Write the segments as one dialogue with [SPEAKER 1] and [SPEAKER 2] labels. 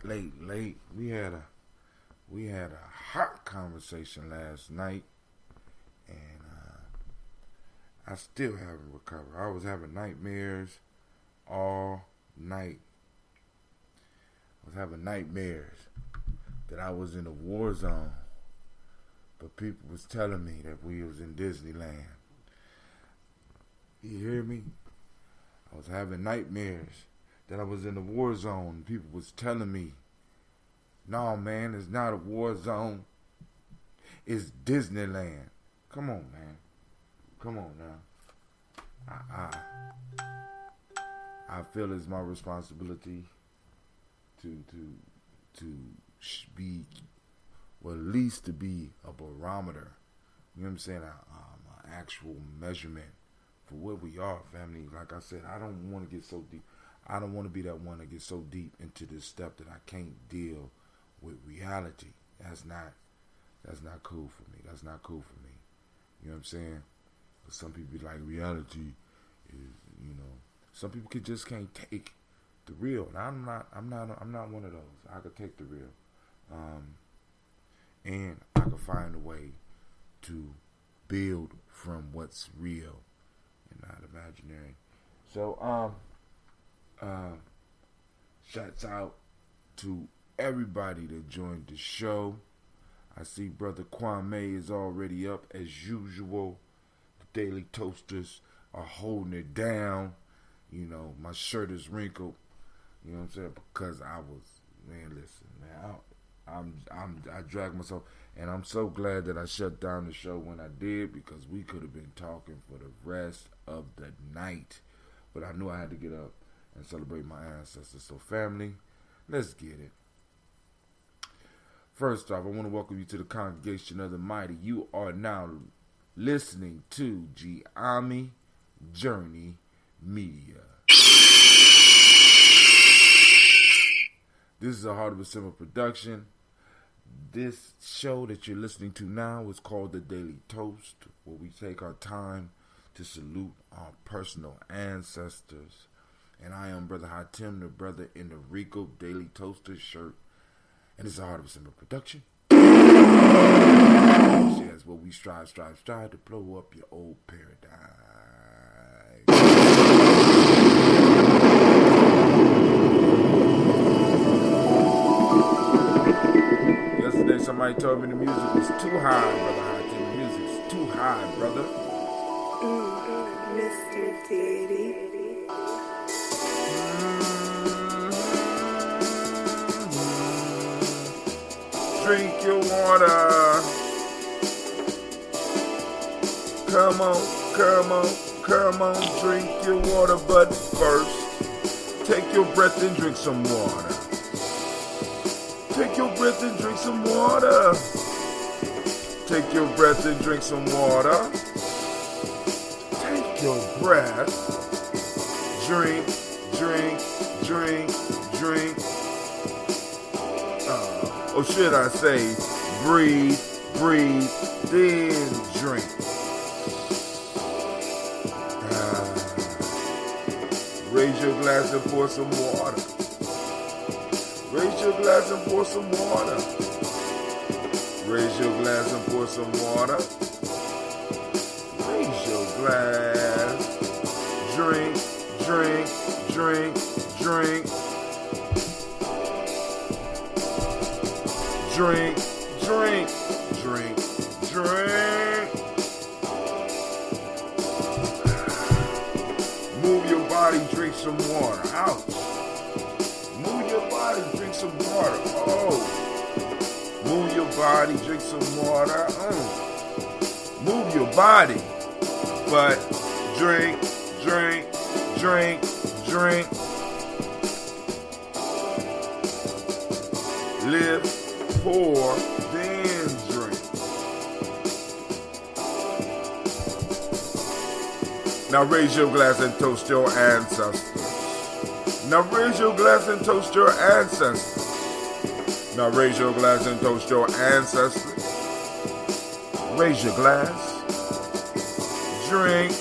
[SPEAKER 1] late. We had a hot conversation last night, and I still haven't recovered. I was having nightmares all night. I was having nightmares that I was in a war zone, but people was telling me that we was in Disneyland. You hear me? I was having nightmares that I was in a war zone. People was telling me, no, man, it's not a war zone. It's Disneyland. Come on, man. Come on now. I feel it's my responsibility to be, well, at least to be a barometer. You know what I'm saying? An actual measurement for where we are, family. Like I said, I don't want to get so deep. I don't want to be that one that gets so deep into this stuff that I can't deal with reality. That's not cool for me. That's not cool for me. You know what I'm saying? But some people be like, reality is, some people just can't take the real. And I'm not one of those. I could take the real. And I could find a way to build from what's real and not imaginary. So, shouts out to everybody that joined the show. I see Brother Kwame is already up as usual. The Daily Toasters are holding it down. My shirt is wrinkled. You know what I'm saying? Because I was, man, listen, man, I dragged myself, and I'm so glad that I shut down the show when I did, because we could have been talking for the rest of the night. But I knew I had to get up and celebrate my ancestors. So, family, let's get it. First off, I want to welcome you to the Congregation of the Mighty. You are now listening to Gye-Nyame Journey Media. This is a Heart of a Simple production. This show that you're listening to now is called The Daily Toast, where we take our time to salute our personal ancestors. And I am Brother Hatim, the brother in the Rico Daily Toaster shirt. And it's a Heart of a Simple production. Yes, where we strive to blow up your old paradigm. Yesterday somebody told me the music was too high, Brother Hatim. The music's too high, brother.
[SPEAKER 2] Mr. Diddy.
[SPEAKER 1] Drink your water. Come on, drink your water. But first, take your breath and drink some water. Take your breath and drink some water. Take your breath and drink some water. Take your breath. Drink. Or should I say, breathe, then drink. Raise your glass and pour some water. Raise your glass and pour some water. Raise your glass and pour some water. Raise your glass. Drink. Move your body, drink some water. Ouch. Move your body, drink some water. Oh. Move your body, drink some water. Move your body. But drink. Live, pour, then drink. Now raise your glass and toast your ancestors. Now raise your glass and toast your ancestors. Now raise your glass and toast your ancestors. Raise your glass. Drink.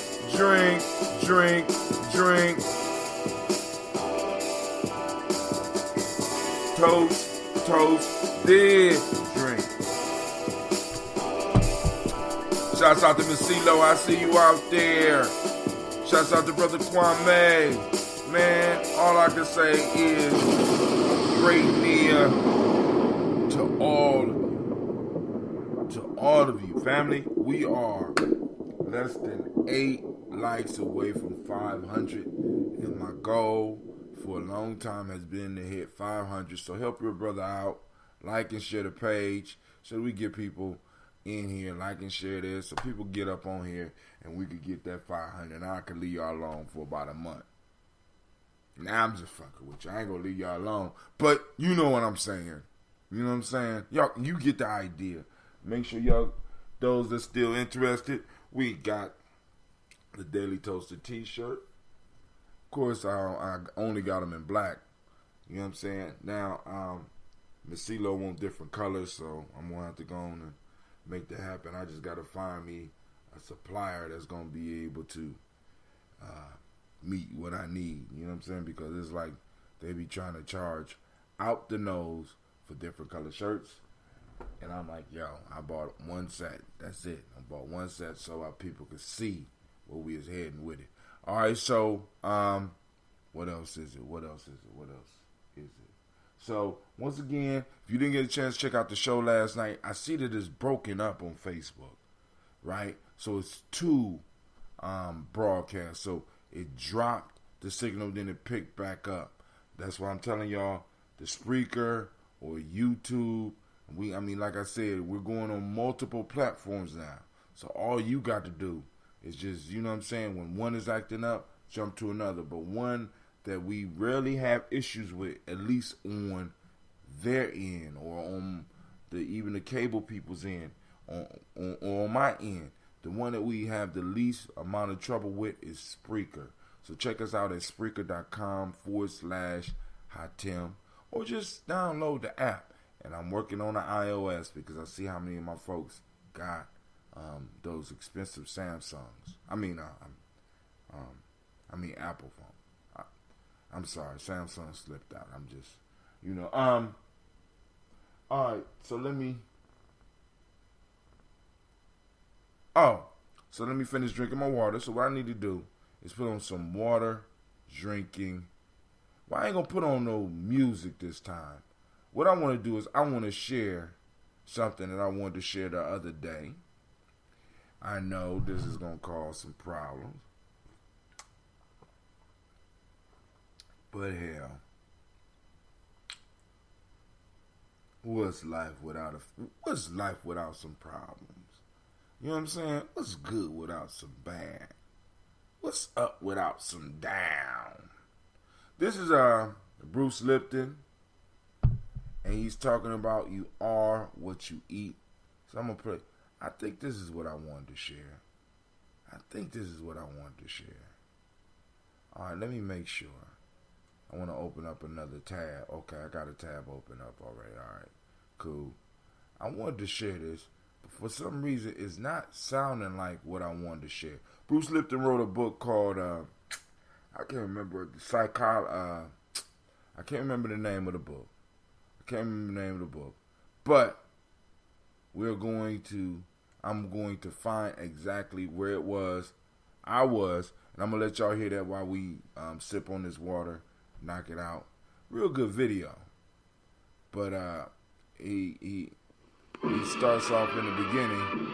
[SPEAKER 1] Toaster drink. Shouts out to Masilo, I see you out there. Shouts out to Brother Gye-Nyame. Man, all I can say is great Nia to all of you. Family, we are less than 8 likes away from 500. And my goal for a long time has been to hit 500. So help your brother out. Like and share the page so we get people in here. Like and share this so people get up on here and we could get that 500. And I could leave y'all alone for about a month. Now I'm just fucking with you. I ain't gonna leave y'all alone. But you know what I'm saying. You know what I'm saying? Y'all, you get the idea. Make sure y'all, those that still interested, we got the Daily Toaster t-shirt. Of course, I only got them in black. You know what I'm saying? Now, Miss CeeLo want different colors, so I'm going to have to go on and make that happen. I just got to find me a supplier that's going to be able to meet what I need. You know what I'm saying? Because it's like they be trying to charge out the nose for different color shirts. And I'm like, yo, I bought one set. That's it. I bought one set so our people could see where we is heading with it. All right, so what else is it? What else is it? What else is it? So, once again, if you didn't get a chance to check out the show last night, I see that it's broken up on Facebook, right? So, it's 2 broadcasts. So, it dropped the signal, then it picked back up. That's why I'm telling y'all, the Spreaker or YouTube, like I said, we're going on multiple platforms now. So, all you got to do is just, you know what I'm saying, when one is acting up, jump to another. But one that we rarely have issues with, at least on their end or on even the cable people's end, on my end, the one that we have the least amount of trouble with is Spreaker. So check us out at Spreaker.com/Hatim, or just download the app. And I'm working on the iOS because I see how many of my folks got those expensive Samsungs. Apple phone. I'm sorry, Samsung slipped out. I'm just, all right, so let me finish drinking my water. So what I need to do is put on some water drinking. Well, I ain't gonna put on no music this time. What I want to do is I want to share something that I wanted to share the other day. I know this is gonna cause some problems. But hell, what's life without some problems? You know what I'm saying? What's good without some bad? What's up without some down? This is Bruce Lipton, and he's talking about you are what you eat. So I'm gonna play. I think this is what I wanted to share. All right, let me make sure. I want to open up another tab. Okay, I got a tab open up already. All right, cool. I wanted to share this, but for some reason, it's not sounding like what I wanted to share. Bruce Lipton wrote a book called, I can't remember I can't remember the name of the book. But I'm going to find exactly where it was. And I'm going to let y'all hear that while we sip on this water. Knock it out. Real good video. But he starts off in the beginning.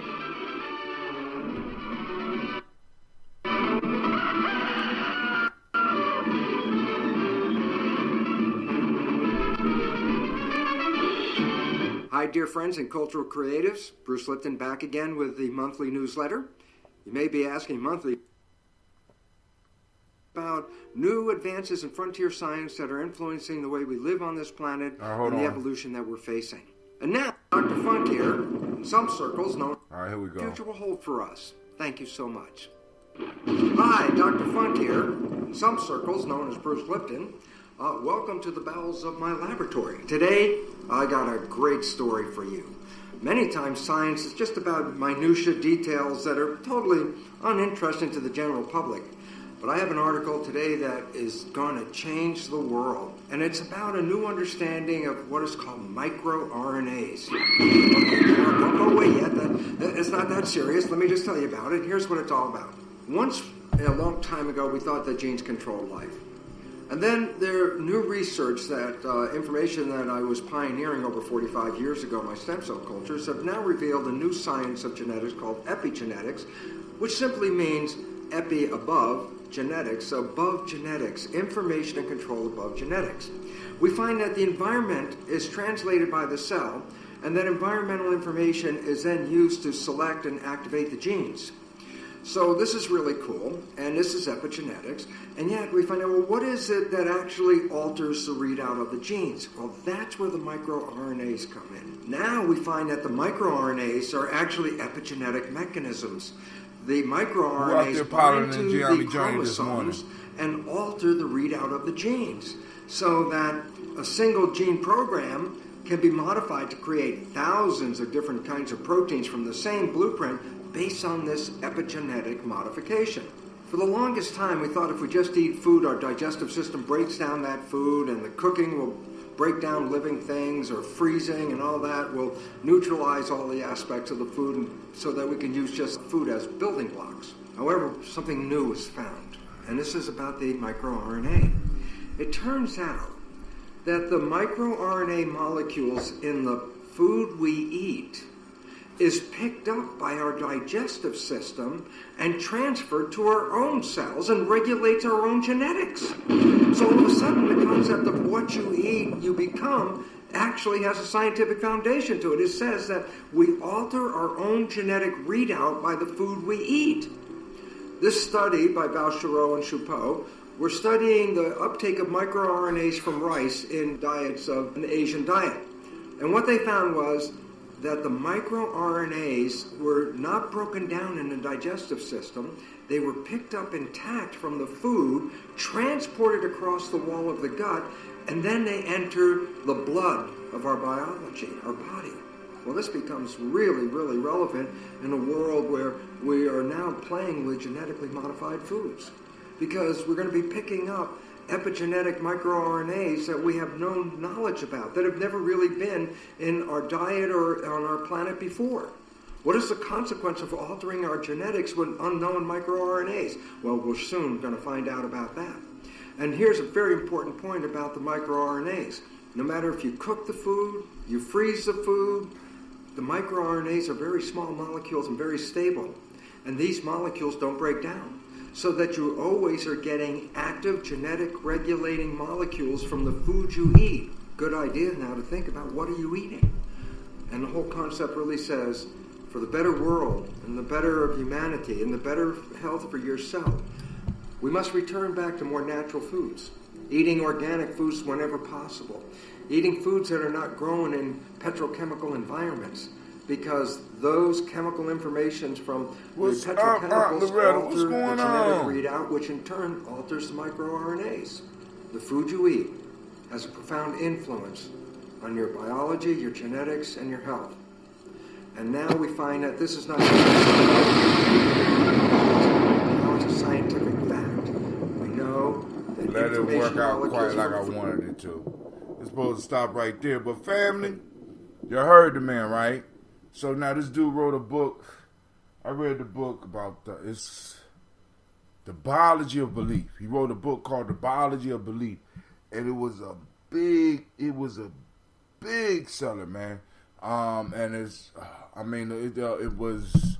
[SPEAKER 2] Hi, dear friends and cultural creatives. Bruce Lipton back again with the monthly newsletter. You may be asking monthly about new advances in frontier science that are influencing the way we live on this planet and the evolution that we're facing. And now, Dr. Funk here, in some circles known
[SPEAKER 1] here we go.
[SPEAKER 2] The future will hold for us. Thank you so much. Hi, Dr. Funk here, in some circles known as Bruce Lipton. Welcome to the bowels of my laboratory. Today, I got a great story for you. Many times science is just about minutiae details that are totally uninteresting to the general public. But I have an article today that is going to change the world. And it's about a new understanding of what is called microRNAs. Okay, don't go away yet. It's not that serious. Let me just tell you about it. Here's what it's all about. Once, a long time ago, we thought that genes controlled life. And then there new research that information that I was pioneering over 45 years ago, my stem cell cultures, have now revealed a new science of genetics called epigenetics, which simply means epi above, genetics, above genetics, information and control above genetics. We find that the environment is translated by the cell, and that environmental information is then used to select and activate the genes. So this is really cool, and this is epigenetics, and yet we find out, well, what is it that actually alters the readout of the genes? Well, that's where the microRNAs come in. Now we find that the microRNAs are actually epigenetic mechanisms. The microRNAs bind to the chromosomes and alter the readout of the genes, so that a single gene program can be modified to create thousands of different kinds of proteins from the same blueprint based on this epigenetic modification. For the longest time, we thought if we just eat food, our digestive system breaks down that food, and the cooking will break down living things, or freezing and all that will neutralize all the aspects of the food so that we can use just food as building blocks. However, something new was found, and this is about the microRNA. It turns out that the microRNA molecules in the food we eat is picked up by our digestive system and transferred to our own cells and regulates our own genetics. So all of a sudden, the concept of what you eat, you become, actually has a scientific foundation to it. It says that we alter our own genetic readout by the food we eat. This study by Valchereau and Choupeau were studying the uptake of microRNAs from rice in diets of an Asian diet. And what they found was that the microRNAs were not broken down in the digestive system. They were picked up intact from the food, transported across the wall of the gut, and then they enter the blood of our biology, our body. Well, this becomes really, really relevant in a world where we are now playing with genetically modified foods, because we're going to be picking up epigenetic microRNAs that we have no knowledge about, that have never really been in our diet or on our planet before. What is the consequence of altering our genetics with unknown microRNAs? Well, we're soon going to find out about that. And here's a very important point about the microRNAs. No matter if you cook the food, you freeze the food, the microRNAs are very small molecules and very stable. And these molecules don't break down, so that you always are getting active genetic regulating molecules from the food you eat. Good idea now to think about, what are you eating? And the whole concept really says, for the better world and the better of humanity and the better health for yourself, we must return back to more natural foods, eating organic foods whenever possible, eating foods that are not grown in petrochemical environments, because those chemical informations from the petrochemicals alter the genetic readout, which in turn alters the microRNAs. The food you eat has a profound influence on your biology, your genetics, and your health. And now we find that this is not now it's a scientific fact. We know that
[SPEAKER 1] let it work out quite like I wanted it to. It's supposed to stop right there. But family, you heard the man, right? So now this dude wrote a book. I read the book about it's the biology of belief. He wrote a book called The Biology of Belief, and it was a big seller, man. And it's, it was.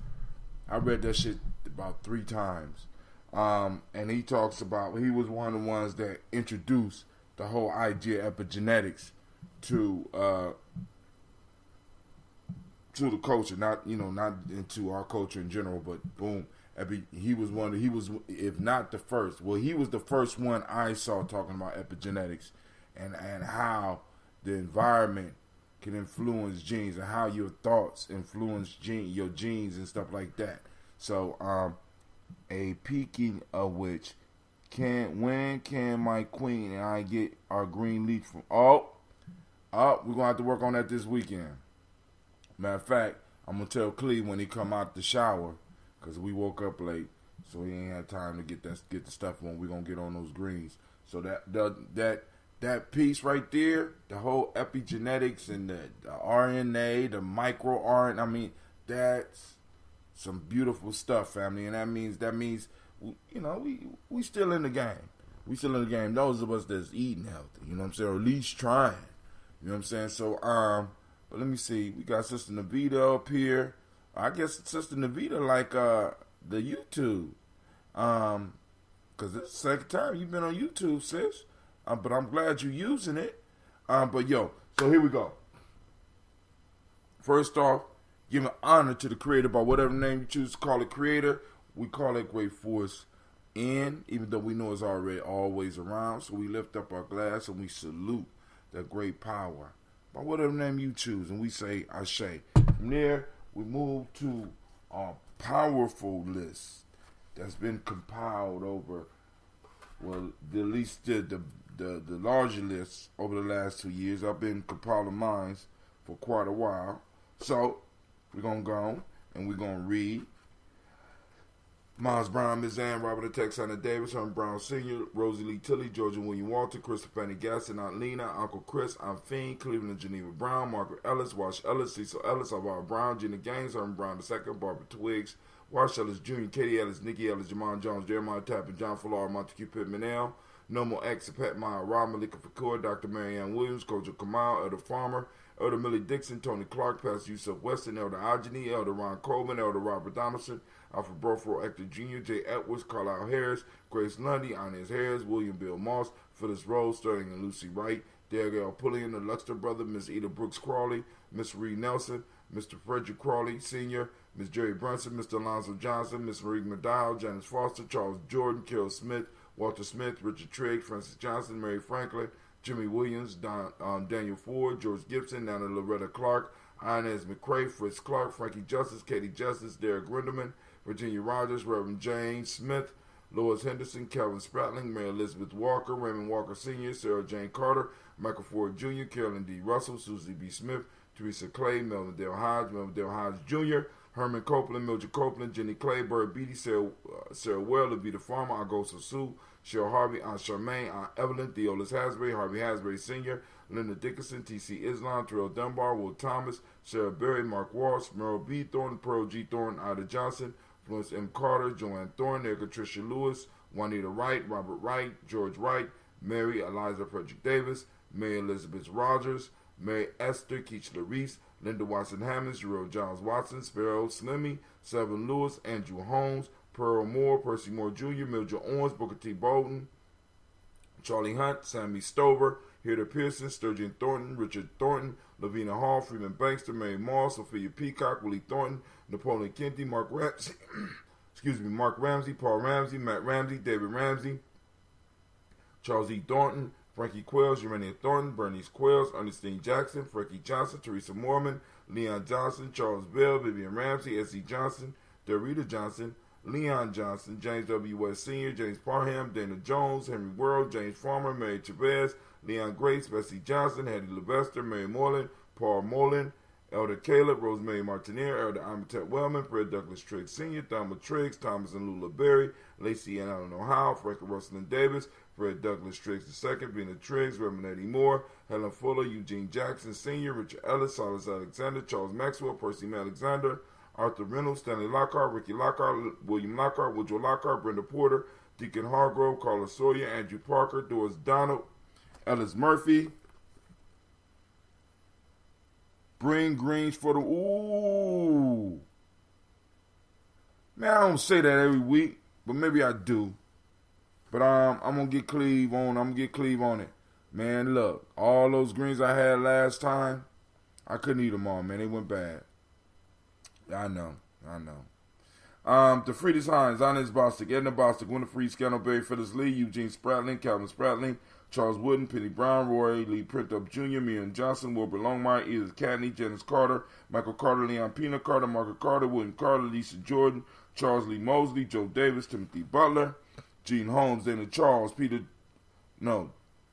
[SPEAKER 1] I read that shit about 3 times. And he talks about, he was one of the ones that introduced the whole idea of epigenetics to the culture, not into our culture in general, but boom, he was if not the first, well, he was the first one I saw talking about epigenetics and how the environment can influence genes and how your thoughts influence your genes and stuff like that. So, a peeking of which when can my queen and I get our green leaf from? We're gonna have to work on that this weekend. Matter of fact, I'm going to tell Clee when he come out the shower, because we woke up late, So he ain't had time to get the stuff on. We're gonna get on those greens. So that piece right there, the whole epigenetics and the RNA, the micro RNA, I mean, that's some beautiful stuff, family. And that means we still in the game. We still in the game. Those of us that's eating healthy, you know what I'm saying, or at least trying. You know what I'm saying? So but let me see. We got Sister Navita up here. I guess Sister Navita like the YouTube. Because it's the second time you've been on YouTube, sis. But I'm glad you're using it. But yo, so here we go. First off, give an honor to the creator by whatever name you choose to call it creator. We call it Great Force in, even though we know it's already always around. So we lift up our glass and we salute that great power by whatever name you choose. And we say Ashe. From there, we move to our powerful list that's been compiled over, well, at least the larger lists over the last 2 years. I've been compiling mine for quite a while. So, we're going to go and we're going to read Miles Brown, Ms. Ann, Robert Texana Davis, Herman Brown Sr., Rosie Lee Tilley, Georgia William Walter, Christopher Fanny Gaston, Aunt Lena, Uncle Chris, Aunt Fiend, Cleveland and Geneva Brown, Margaret Ellis, Wash Ellis, Cecil Ellis, Alvaro Brown, Gina Gaines, Herman Brown II, Barbara Twiggs, Wash Ellis Jr., Katie Ellis, Nikki Ellis, Jamon Jones, Jeremiah Tappan, John Fallar, Montague Pittman L, Nomo X, Pat Meyer, Rob Malika Fakur, Dr. Marianne Williams, Kojo Kamal, Elder Farmer, Elder Millie Dixon, Tony Clark, Pastor Yusuf Weston, Elder Ageni, Elder Ron Coleman, Elder Robert Donaldson, Alfred Brofro, Hector Jr., Jay Edwards, Carlisle Harris, Grace Lundy, Inez Harris, William Bill Moss, Phyllis Rose, Sterling and Lucy Wright, Derek L. Pullian, the Luxter brother, Miss Eda Brooks Crawley, Miss Reed Nelson, Mr. Frederick Crawley, Sr., Miss Jerry Brunson, Mr. Alonzo Johnson, Miss Marie McDowell, Janice Foster, Charles Jordan, Carol Smith, Walter Smith, Richard Trigg, Francis Johnson, Mary Franklin, Jimmy Williams, Daniel Ford, George Gibson, Nana Loretta Clark, Inez McCrae, Fritz Clark, Frankie Justice, Katie Justice, Derek Rinderman, Virginia Rogers, Reverend Jane Smith, Lois Henderson, Calvin Spratling, Mary Elizabeth Walker, Raymond Walker Sr., Sarah Jane Carter, Michael Ford Jr., Carolyn D. Russell, Susie B. Smith, Teresa Clay, Melvin Dale Hodge Jr., Herman Copeland, Mildred Copeland, Jenny Clay, Bird Beatty, Sarah Well, Levita Farmer, Augusta Sue, Cheryl Harvey, Aunt Charmaine, Aunt Evelyn, Theolis Hasbury, Harvey Hasbury Sr., Linda Dickinson, T.C. Islam, Terrell Dunbar, Will Thomas, Sarah Berry, Mark Walsh, Merle B. Thornton, Pearl G. Thornton, Ida Johnson, Florence M. Carter, Joanne Thornton, Erica Tricia Lewis, Juanita Wright, Robert Wright, George Wright, Mary Eliza Frederick Davis, Mary Elizabeth Rogers, Mary Esther Keachler Reese, Linda Watson Hammonds, Jerome Giles Watson, Sparrow Slimmy, Seven Lewis, Andrew Holmes, Pearl Moore, Percy Moore Jr., Mildred Owens, Booker T. Bolden, Charlie Hunt, Sammy Stover, Hilda Pearson, Sturgeon Thornton, Richard Thornton, Lavina Hall, Freeman Bankster, Mary Moss, Sophia Peacock, Willie Thornton, Napoleon Kenty, Mark Ramsey, Paul Ramsey, Matt Ramsey, David Ramsey, Charles E. Thornton, Frankie Quells, Urania Thornton, Bernice Quells, Ernestine Jackson, Frankie Johnson, Teresa Mormon, Leon Johnson, Charles Bell, Vivian Ramsey, S.E. Johnson, Dorita Johnson, Leon Johnson, James W. West Sr., James Parham, Dana Jones, Henry World, James Farmer, Mary Chavez, Leon Grace, Bessie Johnson, Hattie Levester, Mary Moreland, Paul Moreland, Elder Caleb, Rosemary Martinier, Elder Amatet Wellman, Fred Douglas Triggs Sr., Thelma Triggs, Thomas and Lula Berry, Lacey and Eleanor Howe, Frankie Russell and Davis, Fred Douglas Triggs II, Vina Triggs, Reverend Eddie Moore, Helen Fuller, Eugene Jackson Sr., Richard Ellis, Silas Alexander, Charles Maxwell, Percy Alexander, Arthur Reynolds, Stanley Lockhart, Ricky Lockhart, William Lockhart, Woodrow Lockhart, Brenda Porter, Deacon Hargrove, Carla Sawyer, Andrew Parker, Doris Donald, Ellis Murphy. Bring greens for the ooh. Man, I don't say that every week, but maybe I do. But I'm gonna get Cleve on. I'm gonna get Cleve on it. Man, look, all those greens I had last time, I couldn't eat them all, man. They went bad. I know. The Friedis Hines, Inez Bostic, Edna Bostic, Winifred Scannell, Barry Phyllis Lee, Eugene Spratling, Calvin Spratling, Charles Wooden, Penny Brown, Roy Lee Printup Jr., Miriam Johnson, Wilbur Longmire, Edith Cadney, Janice Carter, Michael Carter, Leon Pina Carter, Margaret Carter, William Carter, Lisa Jordan, Charles Lee Mosley, Joe Davis, Timothy Butler, Gene Holmes, Dana Charles,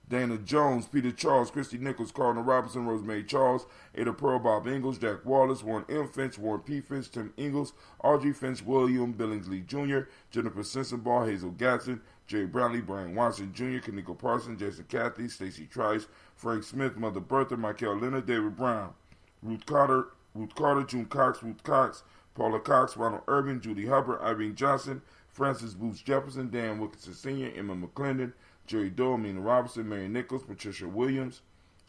[SPEAKER 1] Dana Jones, Peter Charles, Christy Nichols, Cardinal Robinson, Rosemary Charles, Ada Pearl, Bob Ingalls, Jack Wallace, Warren M. Finch, Warren P. Finch, Tim Ingalls, Audrey Finch, William Billingsley Jr., Jennifer Sensenbaugh, Hazel Gatson, Jerry Bradley, Brian Watson Jr., Kaniko Parsons, Jason Cathy, Stacey Trice, Frank Smith, Mother Bertha, Michael Leonard, David Brown, Ruth Carter, June Cox, Ruth Cox, Paula Cox, Ronald Urban, Judy Hubbard, Irene Johnson, Francis Booth Jefferson, Dan Wilkinson Sr., Emma McClendon, Jerry Doe, Mina Robinson, Mary Nichols, Patricia Williams,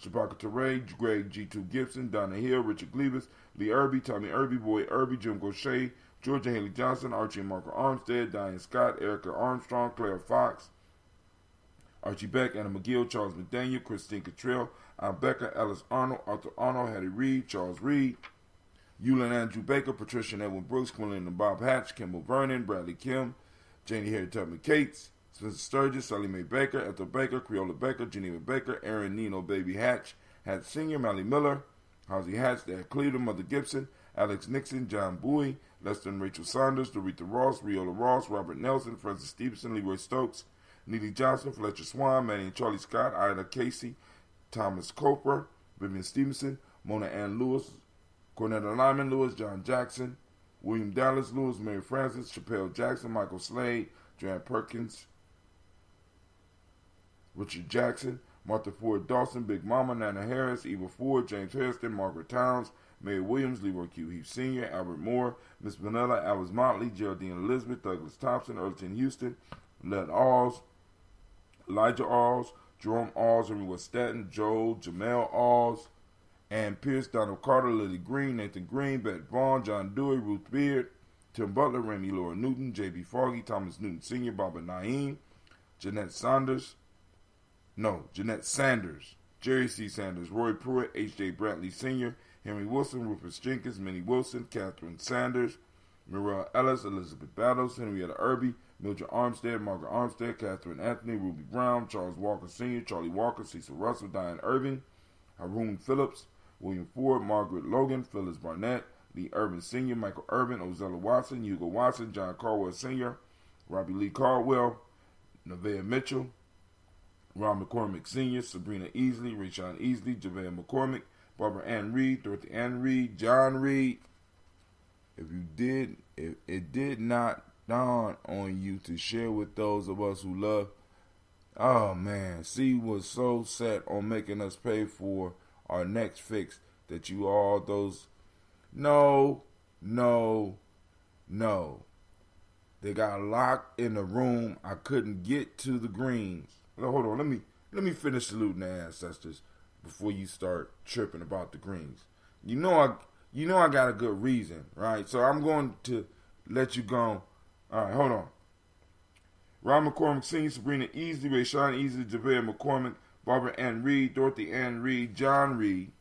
[SPEAKER 1] Shabaka Teray, Greg G2 Gibson, Donna Hill, Richard Gleavis, Lee Irby, Tommy Irby, Boy Irby, Jim Gaucher, Georgia Haley Johnson, Archie and Marco Armstead, Diane Scott, Erica Armstrong, Claire Fox, Archie Beck, Anna McGill, Charles McDaniel, Christine Cottrell, Al Becker, Alice Arnold, Arthur Arnold, Hattie Reed, Charles Reed, Eulin Andrew Baker, Patricia and Edwin Brooks, Quinlan and Bob Hatch, Kimball Vernon, Bradley Kim, Janie Harry Tubman Cates, Spencer Sturgis, Sally Mae Baker, Ethel Baker, Creola Baker, Geneva Baker, Aaron Nino Baby Hatch, Hatch Sr., Mally Miller, Hosey Hatch, Dad Cleveland, Mother Gibson, Alex Nixon, John Bowie, Lester and Rachel Saunders, Dorita Ross, Riola Ross, Robert Nelson, Francis Stevenson, Leroy Stokes, Neely Johnson, Fletcher Swan, Manny and Charlie Scott, Ida Casey, Thomas Coper, Vivian Stevenson, Mona Ann Lewis, Cornetta Lyman Lewis, John Jackson, William Dallas Lewis, Mary Francis, Chappelle Jackson, Michael Slade, Joanne Perkins, Richard Jackson, Martha Ford Dawson, Big Mama, Nana Harris, Eva Ford, James Hairston, Margaret Towns, Mary Williams, Leroy Q. Heath Sr., Albert Moore, Miss Vanilla, Alice Motley, Geraldine Elizabeth, Douglas Thompson, Earlton Houston, Led Alls, Elijah Alls, Jerome Alls, Henry West Staten, Joel, Jamel Alls, Ann Pierce, Donald Carter, Lily Green, Nathan Green, Bette Vaughn, John Dewey, Ruth Beard, Tim Butler, Remy Laura Newton, J.B. Foggy, Thomas Newton Sr., Baba Naeem, Jeanette Sanders, Jerry C. Sanders, Roy Pruitt, H.J. Bradley Sr., Henry Wilson, Rufus Jenkins, Minnie Wilson, Catherine Sanders, Mirelle Ellis, Elizabeth Battles, Henrietta Irby, Mildred Armstead, Margaret Armstead, Catherine Anthony, Ruby Brown, Charles Walker Sr., Charlie Walker, Cecil Russell, Diane Irving, Haroon Phillips, William Ford, Margaret Logan, Phyllis Barnett, Lee Urban Sr., Michael Urban, Ozella Watson, Hugo Watson, John Caldwell Sr., Robbie Lee Caldwell, Nevaeh Mitchell, Ron McCormick Sr., Sabrina Easley, Rayshawn Easley, JaVale McCormick, Barbara Ann Reed, Dorothy Ann Reed, John Reed. If it did not dawn on you to share with those of us who love, oh man, C was so set on making us pay for our next fix that you all those, no. They got locked in the room. I couldn't get to the greens. Hold on, let me finish saluting the ancestors before you start tripping about the greens. You know I got a good reason, right? So I'm going to let you go. All right, hold on. Ron McCormick Sr., Sabrina Easley, Rayshawn Easley, JaVale McCormick, Barbara Ann Reed, Dorothy Ann Reed, John Reed,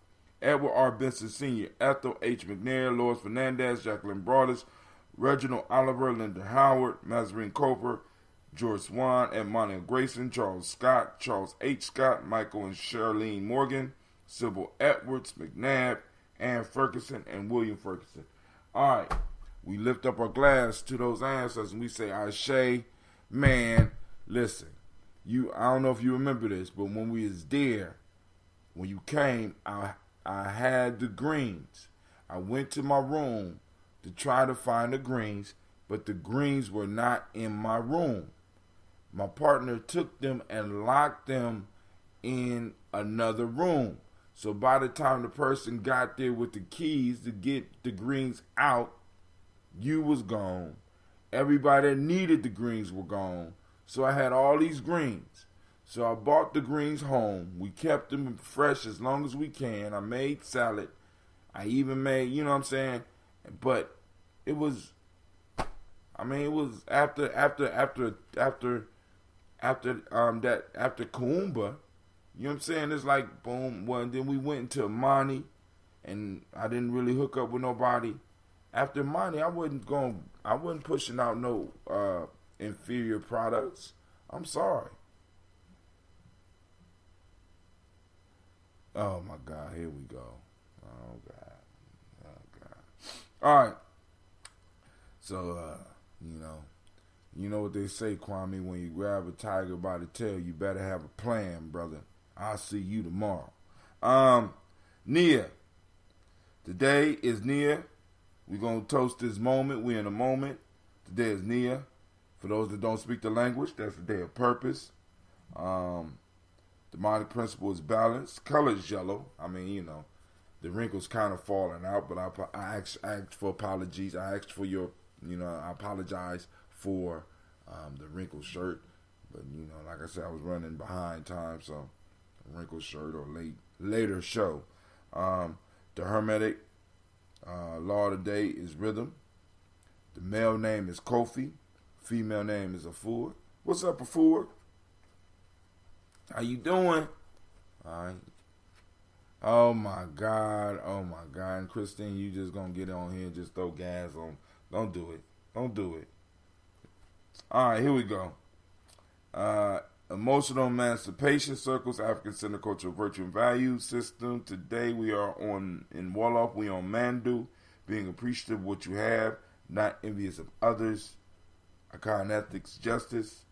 [SPEAKER 1] Edward R. Benson Sr., Ethel H. McNair, Lois Fernandez, Jacqueline Broadus, Reginald Oliver, Linda Howard, Mazarine Coper, George Swan, Edmonia Grayson, Charles Scott, Charles H. Scott, Michael and Charlene Morgan, Sybil Edwards, McNabb, Ann Ferguson, and William Ferguson. All right, we lift up our glass to those ancestors and we say, Ashe, man, listen, I don't know if you remember this, but when we was there, when you came, I had the greens. I went to my room to try to find the greens, but the greens were not in my room. My partner took them and locked them in another room. So by the time the person got there with the keys to get the greens out, you was gone. Everybody that needed the greens were gone. So I had all these greens. So I bought the greens home. We kept them fresh as long as we can. I made salad. I even made, you know what I'm saying? But it was, it was after Kuumba, you know what I'm saying? It's like, boom, well, then we went into Monty, and I didn't really hook up with nobody. After Monty, I wasn't pushing out no inferior products. I'm sorry. Oh my God, here we go. Oh God. All right. So, You know what they say, Kwame, when you grab a tiger by the tail, you better have a plan, brother. I'll see you tomorrow. Nia. Today is Nia. We're going to toast this moment. We're in a moment. Today is Nia. For those that don't speak the language, that's the day of purpose. Demonic principle is balance. Color is yellow. I mean, you know, the wrinkles kind of falling out, but I asked for apologies. I asked for your, you know, I apologize for the wrinkled shirt. But, you know, like I said, I was running behind time, so a wrinkled shirt or later show. The Hermetic law today is rhythm. The male name is Kofi. Female name is Afua. What's up, Afua? How you doing? All right. Oh my God. And Christine, you just gonna get on here and just throw gas on. Don't do it. All right, here we go. Emotional emancipation circles, African Center Cultural Virtue and Value System. Today we are in Wolof, we on Mandu, being appreciative of what you have, not envious of others. Akan Ethics, Justice,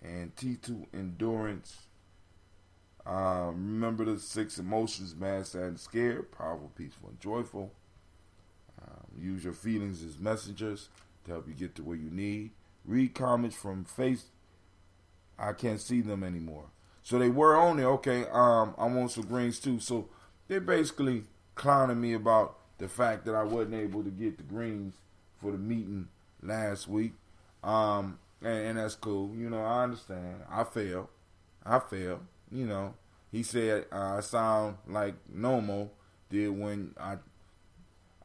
[SPEAKER 1] and T2 Endurance. Remember the 6 emotions: mad, sad, and scared, powerful, peaceful, and joyful. Use your feelings as messengers to help you get to where you need. Read comments from face. I can't see them anymore. So they were on there. Okay, I want some greens too. So they're basically clowning me about the fact that I wasn't able to get the greens for the meeting last week. And that's cool. You know, I understand. I fail. You know, he said I sound like Nomo did when I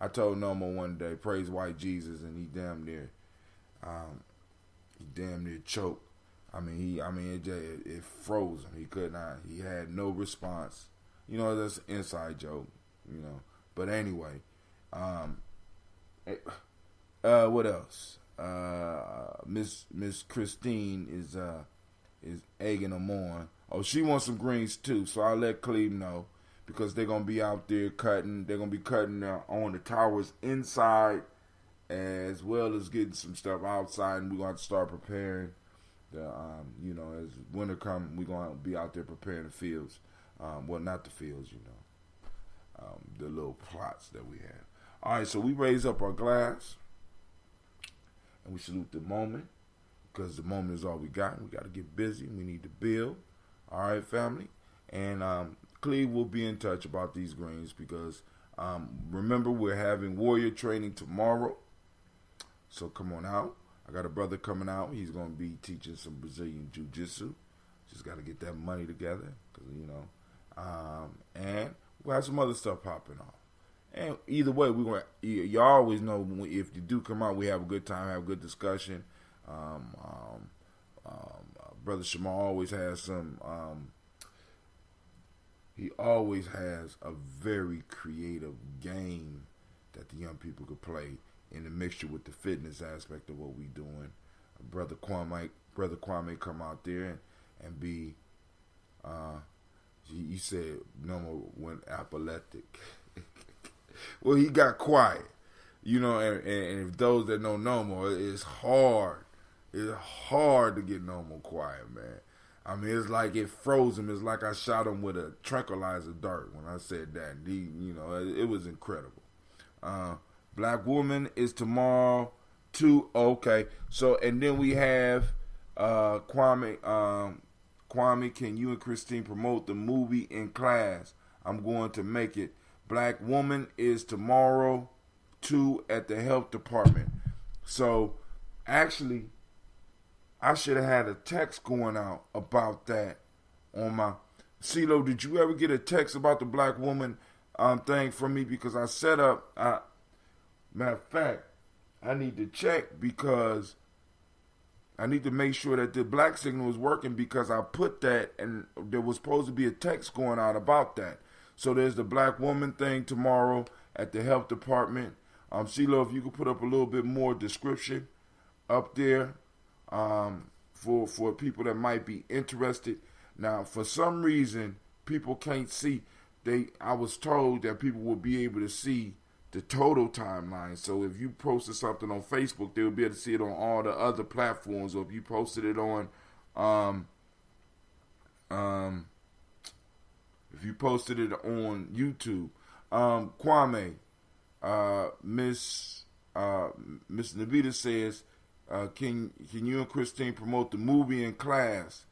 [SPEAKER 1] told Nomo one day, praise white Jesus, and he damn near choked. I mean, it froze him. He could not. He had no response. You know, that's an inside joke. You know, but anyway, what else? Miss Christine is egging them on. Oh, she wants some greens too, so I'll let Cleve know because they're gonna be out there cutting. They're gonna be cutting on the towers inside as well as getting some stuff outside, and we're gonna have to start preparing. You know, as winter comes, we're gonna be out there preparing the fields. Well, not the fields, you know, the little plots that we have. All right, so we raise up our glass. And we salute the moment because the moment is all we got. We got to get busy. We need to build. All right, family. And Cleve will be in touch about these greens because remember, we're having warrior training tomorrow. So come on out. I got a brother coming out. He's going to be teaching some Brazilian Jiu-Jitsu. Just got to get that money together because, you know. And we'll have some other stuff popping off. And either way, we're going. You always know if you do come out, we have a good time, have a good discussion. Brother Shamal always has some. He always has a very creative game that the young people could play in the mixture with the fitness aspect of what we doing. Brother Kwame come out there and be. He said no more went apocalyptic. Well, he got quiet, you know, and if those that know Nomo, it's hard. It's hard to get Nomo quiet, man. I mean, it's like it froze him. It's like I shot him with a tranquilizer dart when I said that. You know, it was incredible. Black Woman is tomorrow, too. Okay, so, and then we have Kwame. Kwame, can you and Christine promote the movie in class? I'm going to make it. Black Woman is tomorrow, 2 at the health department. So, actually, I should have had a text going out about that on my... CeeLo, did you ever get a text about the Black Woman thing from me? Because I set up... matter of fact, I need to check because I need to make sure that the black signal is working because I put that and there was supposed to be a text going out about that. So there's the Black Woman thing tomorrow at the health department. CeeLo, if you could put up a little bit more description up there for people that might be interested. Now, for some reason, people can't see. I was told that people will be able to see the total timeline. So if you posted something on Facebook, they will be able to see it on all the other platforms. Or if you posted it on, if you posted it on YouTube, Kwame, Miss Navita says, can you and Christine promote the movie in class?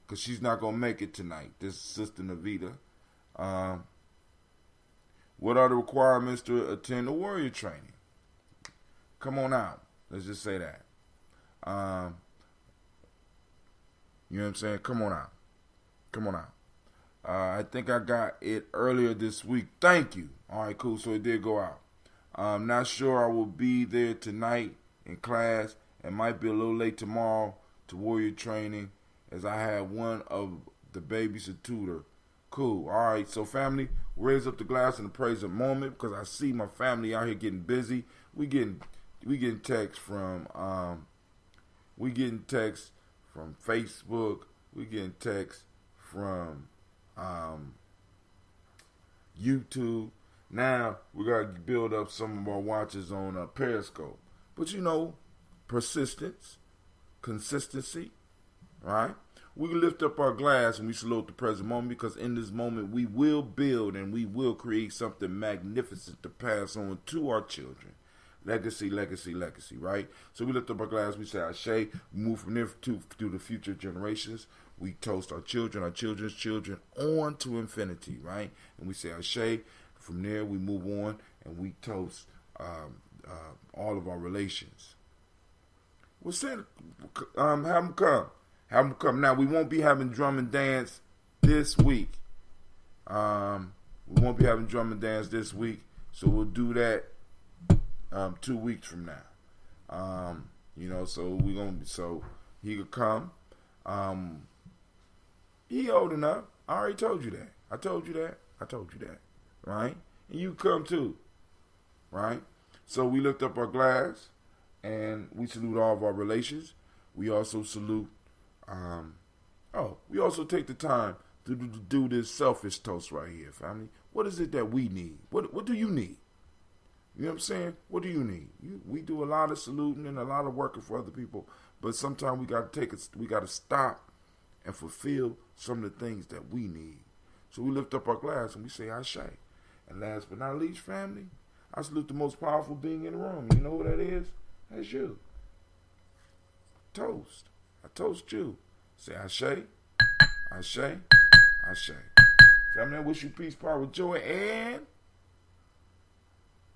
[SPEAKER 1] Because she's not gonna make it tonight. This is Sister Navita. What are the requirements to attend the warrior training? Come on out. Let's just say that. You know what I'm saying? Come on out. Come on out. I think I got it earlier this week. Thank you. All right, cool. So it did go out. I'm not sure I will be there tonight in class. It might be a little late tomorrow to warrior training, as I have one of the babies a tutor. Cool. All right. So family, raise up the glass and praise a moment, because I see my family out here getting busy. We getting text from Facebook. We getting text from YouTube. Now we gotta build up some of our watches on Periscope. But you know, persistence, consistency, right? We lift up our glass and we salute the present moment, because in this moment we will build and we will create something magnificent to pass on to our children. Legacy, legacy, legacy, right? So we lift up our glass, we say Ashe, we move from there to the future generations. We toast our children, our children's children, on to infinity, right? And we say Ashe. From there we move on and we toast all of our relations. We'll send, have them come. Have them come. Now, we won't be having drum and dance this week. We won't be having drum and dance this week, so we'll do that 2 weeks from now. You know, so so he could come. He old enough. I already told you that. I told you that. Right? And you come too. Right? So we lift up our glass and we salute all of our relations. We also salute. We also take the time to do this selfish toast right here, family. What is it that we need? What do you need? You know what I'm saying? What do you need? We do a lot of saluting and a lot of working for other people, but sometimes we got to stop and fulfill some of the things that we need. So we lift up our glass and we say Ashe. And last but not least, family, I salute the most powerful being in the room. You know who that is? That's you. Toast. I toast you. Say Ashe, Ashe, Ashe. Family, I wish you peace, power, joy, and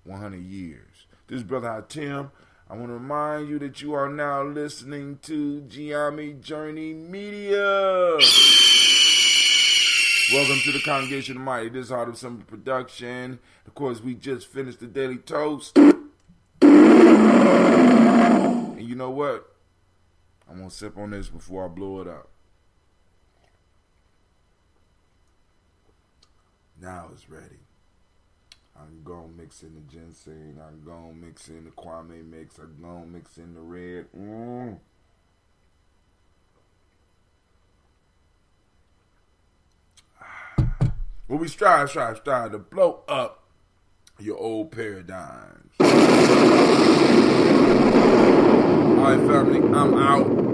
[SPEAKER 1] 100 years. This is Brother Hatim. I want to remind you that you are now listening to Gye-Nyame Journey Media. Welcome to the Congregation of the Mighty. This is Heart of Summer Production. Of course, we just finished the Daily Toast. And you know what? I'm going to sip on this before I blow it up. Now it's ready. I'm going to mix in the ginseng. I'm going to mix in the Kwame mix. I'm going to mix in the red. Well, we strive to blow up your old paradigms. All right, family, I'm out.